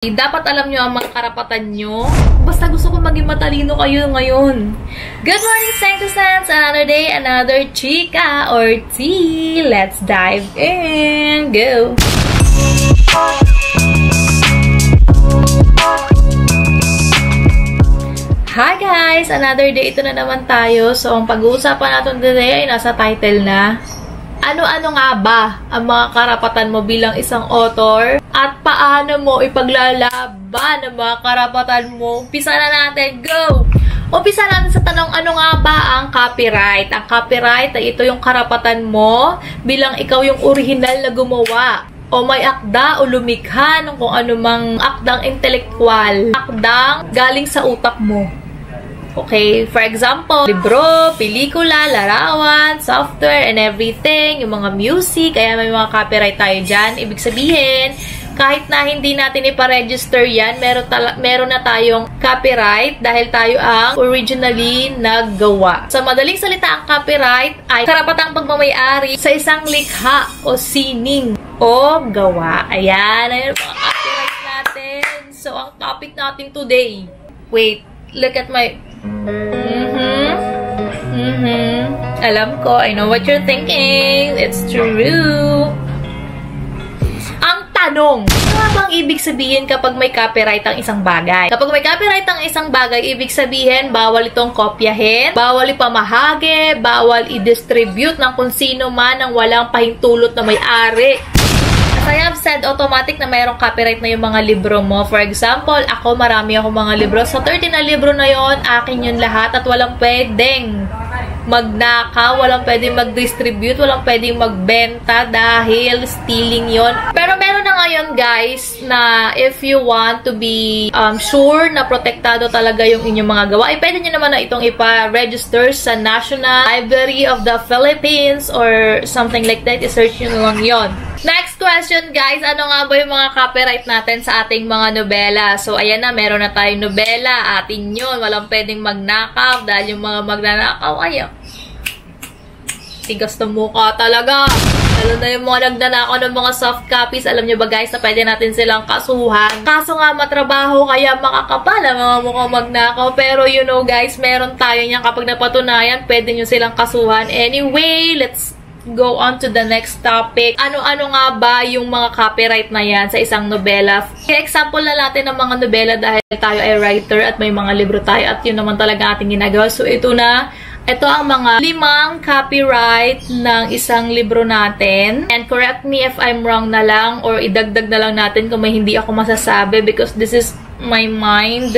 Dapat alam nyo ang mga karapatan nyo. Basta gusto ko maging matalino kayo ngayon. Good morning, Sanctusans! Another day, another chika or tea. Let's dive in. Go! Hi guys! Another day. Ito na naman tayo. So, ang pag-uusapan natin today ay nasa title na. Ano-ano nga ba ang mga karapatan mo bilang isang author? At paano mo ipaglalaban ang mga karapatan mo? Umpisa na natin. Go! Umpisa natin sa tanong, ano nga ba ang copyright? Ang copyright ay ito yung karapatan mo bilang ikaw yung original na gumawa o may akda o lumikha ng kung anumang akdang intelektual. Akdang galing sa utak mo. Okay, for example, libro, pelikula, larawan, software, and everything, yung mga music, kaya may mga copyright tayo dyan. Ibig sabihin, kahit na hindi natin ipa-register yan, meron na tayong copyright dahil tayo ang originally naggawa. Sa madaling salita, ang copyright ay karapatang pagmamayari sa isang likha o sining o gawa. Ayan mga copyright natin. So, ang topic natin today, wait, look at my... Alam ko, I know what you're thinking. It's true. Ang tanong, ano bang ibig sabihin kapag may copyright ang isang bagay? Kapag may copyright ang isang bagay, ibig sabihin, bawal itong kopyahin, bawal ipamahagi, bawal i-distribute ng kung sino man ang walang pahintulot na may-ari. As I have said, automatic na mayroong copyright na yung mga libro mo. For example, ako, marami ako mga libro. Sa 30 na libro na yon, akin yun lahat at walang pwedeng magnakaw, walang pwedeng mag-distribute, walang pwedeng magbenta dahil stealing yon. Pero meron na ngayon, guys, na if you want to be sure na protektado talaga yung inyong mga gawa, ay pwede nyo naman na itong ipa-register sa National Library of the Philippines or something like that. I-search nyo na lang yon. Next question, guys. Ano nga ba yung mga copyright natin sa ating mga nobela? So, ayan na. Meron na tayong nobela. Atin yun. Walang pwedeng magnakaw dahil yung mga magnanakaw, ayaw. Tigas na mukha talaga. Lalo na yung mga nagnanakaw ng mga soft copies. Alam nyo ba, guys, na pwede natin silang kasuhan? Kaso nga, matrabaho kaya makakapal ang mga mukhang magnakaw. Pero, you know, guys, meron tayo niyan. Kapag napatunayan, pwede nyo silang kasuhan. Anyway, let's go on to the next topic. Ano-ano nga ba yung mga copyright na yan sa isang nobela? Example na natin ng mga nobela dahil tayo ay writer at may mga libro tayo at yun naman talaga ating ginagawa. So, ito ang mga 5 copyright ng isang libro natin. And correct me if I'm wrong na lang or idagdag na lang natin kung may hindi ako masasabi because this is my mind.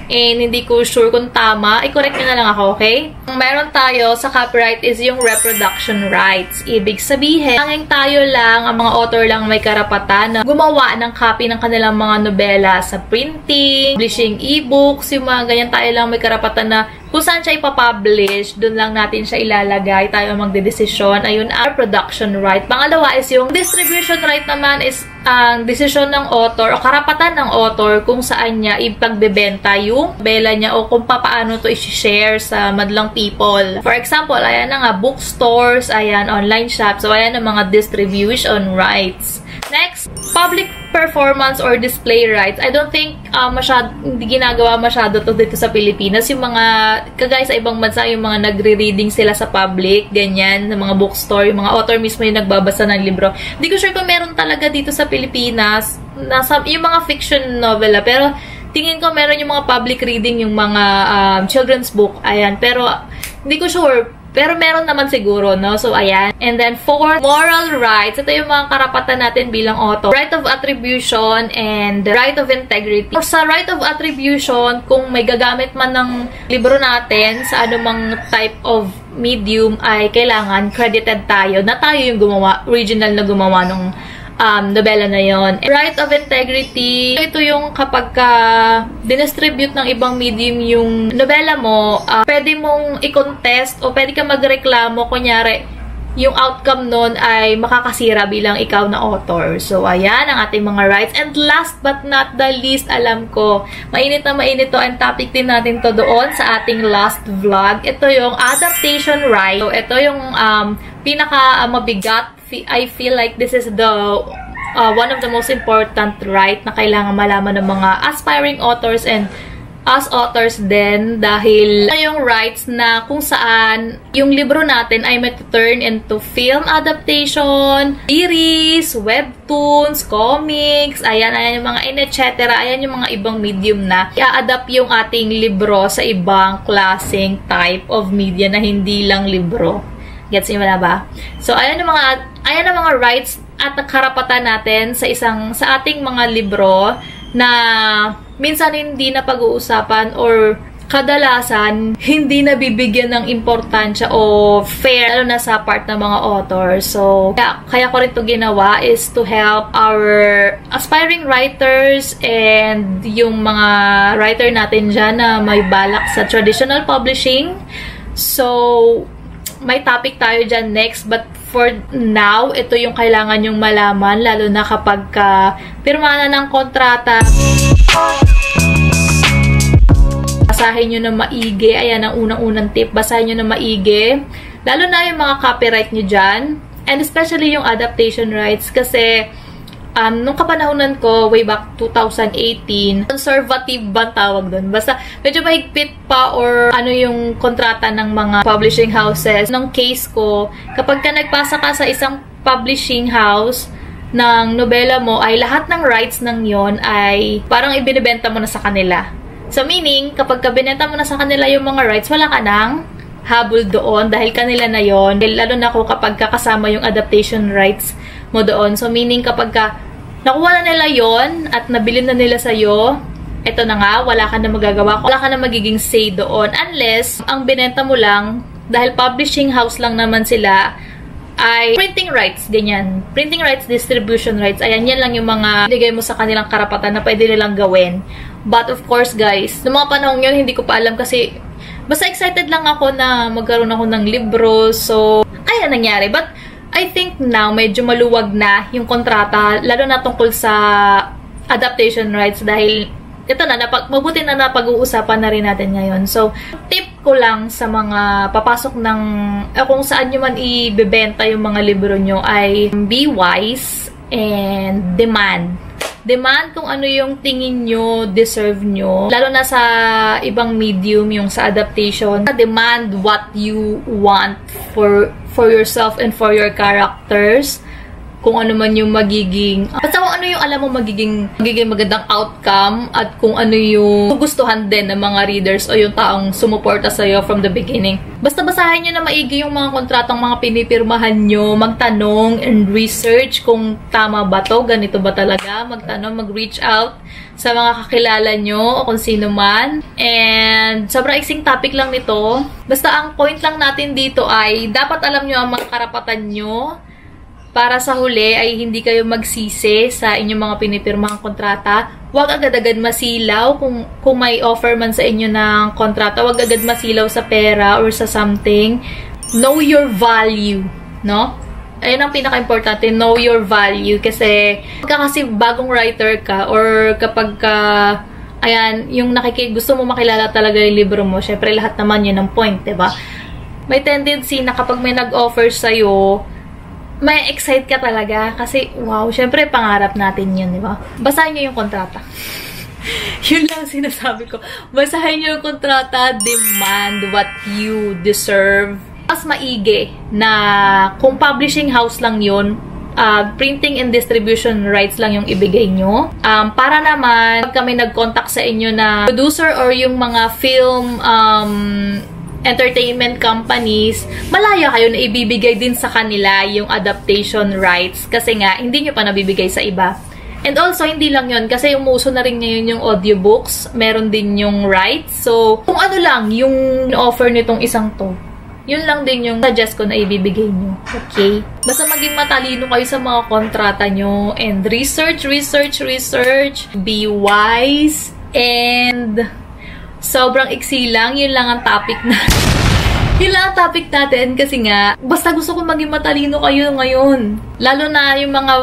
And hindi ko sure kung tama. I-correct nyo na lang ako, okay? Ang meron tayo sa copyright is yung reproduction rights. Ibig sabihin, hanggang tayo lang, ang mga author lang may karapatan na gumawa ng copy ng kanilang mga nobela sa printing, publishing e-books, yung mga ganyan tayo lang may karapatan na kung saan siya ipapublish, doon lang natin siya ilalagay, tayo ang magdedesisyon. Ayun, our production right. Pangalawa is yung distribution right naman is ang desisyon ng author o karapatan ng author kung saan niya ipagbebenta yung bela niya o kung paano to i-share sa madlang people. For example, ayan na nga, bookstores, ayan, online shops. So, ayan ang mga distribution rights. Next, public performance or display rights. I don't think hindi ginagawa masyado to dito sa Pilipinas. Yung mga, kagaya sa ibang bansa, yung mga nagre-reading sila sa public, ganyan, ng mga bookstore, yung mga author mismo yung nagbabasa ng libro. Hindi ko sure kung meron talaga dito sa Pilipinas, yung mga fiction novela, pero tingin ko meron yung mga public reading, yung mga children's book, ayan, pero hindi ko sure. Pero meron naman siguro, no? So, ayan. And then, 4, moral rights. Ito yung mga karapatan natin bilang author. Right of attribution and right of integrity. Or sa right of attribution, kung may gagamit man ng libro natin sa anumang type of medium, ay kailangan credited tayo na tayo yung gumawa, original na gumawa ng nobela na yon. Right of integrity, ito yung kapag dinistribute ng ibang medium yung nobela mo, pwede mong i-contest o pwede ka magreklamo, kunyari, yung outcome nun ay makakasira bilang ikaw na author. So, ayan ang ating mga rights. And last but not the least, alam ko, mainit na mainit to, ang topic din natin to doon sa ating last vlog. Ito yung adaptation right. So, ito yung pinaka mabigat. I feel like this is the one of the most important right na kailangan malaman ng mga aspiring authors and as authors din, dahil yung rights na kung saan yung libro natin ay may turn into film adaptation, series, webtoons, comics, ayan yung mga etc. Ayan yung mga ibang medium na i-adapt yung ating libro sa ibang klaseng type of media na hindi lang libro. Gets niyo na ba? So, ayan ang mga rights at karapatan natin sa ating mga libro na minsan hindi na pag-uusapan or kadalasan hindi na bibigyan ng importansya o fair lalo na sa part ng mga authors. So, kaya ko rin ito ginawa is to help our aspiring writers and yung mga writer natin dyan na may balak sa traditional publishing. So, may topic tayo dyan next, but for now, ito yung kailangan yung malaman, lalo na kapag pirma na ng kontrata. Basahin nyo na maigi. Ayan ang unang-unang tip. Basahin nyo na maigi. Lalo na yung mga copyright nyo dyan. And especially yung adaptation rights. Kasi, nung kapanahonan ko, way back 2018, conservative ba tawag doon? Basta, medyo mahigpit pa or ano yung kontrata ng mga publishing houses. Nung case ko, kapag ka nagpasa ka sa isang publishing house ng nobela mo, ay lahat ng rights ng yon ay parang ibinibenta mo na sa kanila. So, meaning, kapag ka binenta mo na sa kanila yung mga rights, wala ka nang habol doon dahil kanila na yon. Lalo na kung kapag kasama yung adaptation rights mo doon. So, meaning, kapag nakuha na nila yon at nabili na nila sa'yo, eto na nga, wala ka na magagawa. Wala ka na magiging say doon. Unless, ang binenta mo lang, dahil publishing house lang naman sila, ay printing rights, ganyan. Printing rights, distribution rights. Ayan, yan lang yung mga binigay mo sa kanilang karapatan na pwede nilang gawin. But of course, guys, noong mga panahon yun, hindi ko pa alam kasi basta excited lang ako na magkaroon ako ng libro. So, ayan nangyari. But, I think now, medyo maluwag na yung kontrata, lalo na tungkol sa adaptation rights dahil ito na, mabuti na napag-uusapan na rin natin ngayon. So, tip ko lang sa mga papasok ng, kung saan nyo man ibebenta yung mga libro nyo ay be wise and demand. Demand kung ano yung tingin nyo, deserve nyo. Lalo na sa ibang medium, yung sa adaptation. Demand what you want for yourself and for your characters. Kung ano man yung magiging, basta kung ano yung alam mo magiging magandang outcome at kung ano yung gustuhan din ng mga readers o yung taong sumuporta sa'yo from the beginning. Basta basahin nyo na maigi yung mga kontratang mga pinipirmahan nyo, magtanong and research kung tama ba to, ganito ba talaga, magtanong, mag-reach out sa mga kakilala nyo o kung sino man. And sobrang iksing topic lang nito. Basta ang point lang natin dito ay dapat alam nyo ang mga karapatan nyo para sa huli ay hindi kayo magsisi sa inyong mga pinipirmahang kontrata. Huwag agad-agad masilaw kung may offer man sa inyo ng kontrata. Huwag agad masilaw sa pera or sa something. Know your value, no? Ayun ang pinaka-importante, know your value. Kasi bagong writer ka or kapag ayan, yung gusto mo makilala talaga yung libro mo, syempre lahat naman yun ang point, diba? May tendency na kapag may nag-offer sa'yo, may excite ka talaga kasi, wow, syempre pangarap natin yun, di ba? Basahin nyo yung kontrata. Yun lang sinasabi ko. Basahin nyo yung kontrata, demand what you deserve. Mas maigi na kung publishing house lang yun, printing and distribution rights lang yung ibigay nyo. Para naman, pag kami nag-contact sa inyo na producer or yung mga film entertainment companies, malaya kayo na ibibigay din sa kanila yung adaptation rights kasi nga, hindi nyo pa nabibigay sa iba. And also, hindi lang yun kasi umuso na rin ngayon yung audiobooks, meron din yung rights. So, kung ano lang yung offer nitong isang to, yun lang din yung suggest ko na ibibigay nyo. Okay? Basta maging matalino kayo sa mga kontrata nyo and research. Be wise and sobrang iksi lang. Yun lang ang topic na. Yun lang ang topic natin kasi nga, basta gusto ko maging matalino kayo ngayon. Lalo na yung mga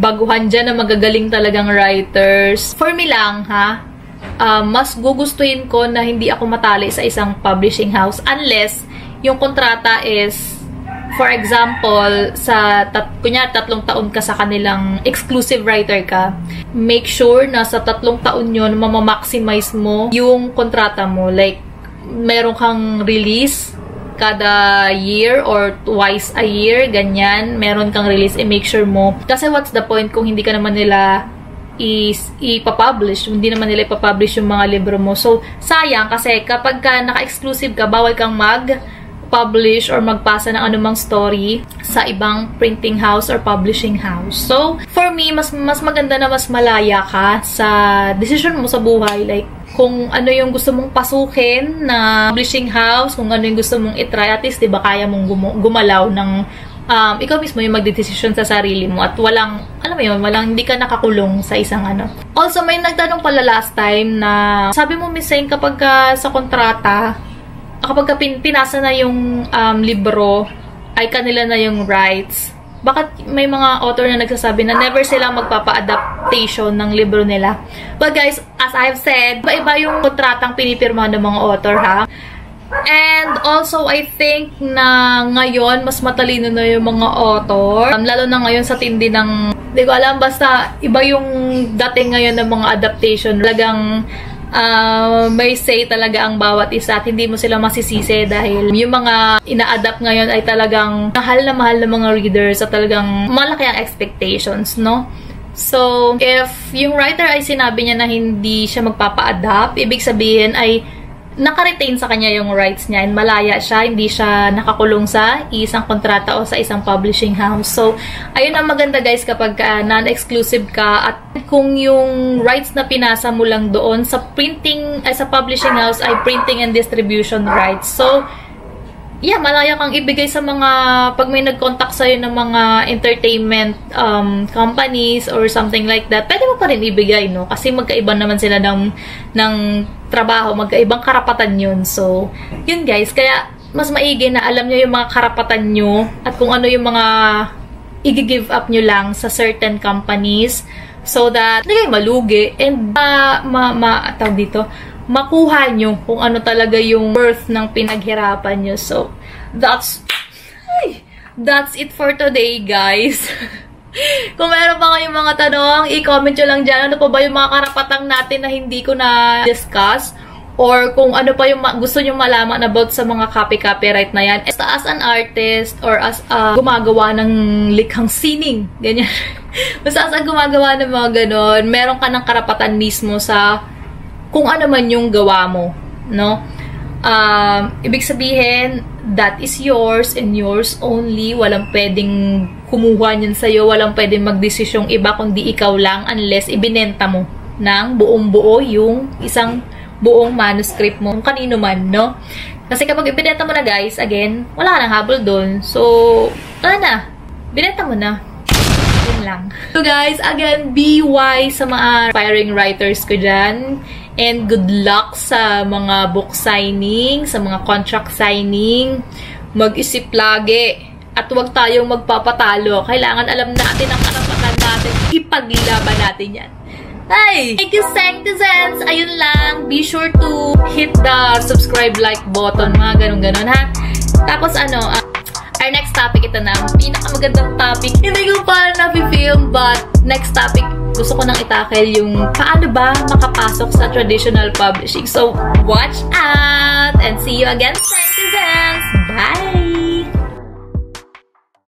baguhan dyan na magagaling talagang writers. For me lang, ha? Mas gugustuhin ko na hindi ako matali sa isang publishing house unless yung kontrata is for example, kunya 3 taon ka sa kanilang exclusive writer ka, make sure na sa 3 taon yun, mamamaximize mo yung kontrata mo. Like, meron kang release kada year or twice a year, ganyan. Meron kang release, make sure mo. Kasi what's the point kung hindi ka naman nila ipapublish, hindi naman nila ipapublish yung mga libro mo. So, sayang kasi kapag ka naka-exclusive ka, bawal kang mag-publish or magpasa ng anumang story sa ibang printing house or publishing house. So, for me, mas maganda na mas malaya ka sa decision mo sa buhay. Like, kung ano yung gusto mong pasukin na publishing house, kung ano yung gusto mong itry, at least, diba, kaya mong gumalaw ng ikaw mismo yung magdedesisyon sa sarili mo at walang, alam mo yun, hindi ka nakakulong sa isang ano. Also, may nagtanong pala last time na sabi mo, Miss Seng, kapag sa kontrata, kapag pinasa na yung libro, ay kanila na yung rights. Bakit may mga author na nagsasabi na never silang magpapa-adaptation ng libro nila? But guys, as I've said, iba-iba yung kontratang pinipirma ng mga author, ha? And also, I think na ngayon, mas matalino na yung mga author. Lalo na ngayon sa tindi ng, di ko alam, basta iba yung dating ngayon ng mga adaptation. Talagang may say talaga ang bawat isa at hindi mo sila masisisi dahil yung mga ina-adapt ngayon ay talagang mahal na mga readers at talagang malaki ang expectations, no? So, if yung writer ay sinabi niya na hindi siya magpapa-adapt, ibig sabihin ay naka-retain sa kanya yung rights niya and malaya siya, hindi siya nakakulong sa isang kontrata o sa isang publishing house. So, ayun ang maganda guys kapag non-exclusive ka at kung yung rights na pinasa mo lang doon sa printing, sa publishing house ay printing and distribution rights. So, yeah, malaya kang ibigay sa mga, pag may nag-contact sa'yo ng mga entertainment companies or something like that, pwede mo pa rin ibigay, no? Kasi magkaiba naman sila ng trabaho, magkaibang karapatan yun. So, yun guys, kaya mas maigi na alam nyo yung mga karapatan nyo at kung ano yung mga i-give up nyo lang sa certain companies so that hindi kayo malugi and tawag dito, makuha nyo kung ano talaga yung worth ng pinaghirapan nyo. So, that's it for today, guys. Kung meron pa kayong mga tanong, i-comment nyo lang dyan. Ano pa ba yung mga karapatang natin na hindi ko na-discuss? Or kung ano pa yung gusto nyo malaman about sa mga copyright na yan. As an artist or as gumagawa ng likhang sining, ganyan. Basta as gumagawa ng mga ganon, meron ka ng karapatan mismo sa kung ano man yung gawa mo, no? Ibig sabihin, that is yours and yours only. Walang pwedeng kumuha niyan sa'yo. Walang pwedeng magdesisyong iba kundi ikaw lang unless ibinenta mo ng buong-buo yung isang buong manuscript mo. Kung kanino man, no? Kasi kapag ibinenta mo na, guys, again, wala ka nang habol doon. So, wala na. Binenta mo na. Yun lang. So, guys, again, be wise sa mga aspiring writers ko dyan. And good luck sa mga book signing, sa mga contract signing. Mag-isip lagi. At huwag tayong magpapatalo. Kailangan alam natin ang karapatan natin. Ipaglaban natin yan. Hi! Thank you, Sanctizens! Ayun lang. Be sure to hit the subscribe, like button. Mga ganun-ganon, ha? Tapos, our next topic, ito na. Pinakamagandang topic. Hindi ko pa na-film, but next topic, gusto ko nang itakel yung paano ba makapasok sa traditional publishing. So, watch out! And see you again, Sanctizens! Bye!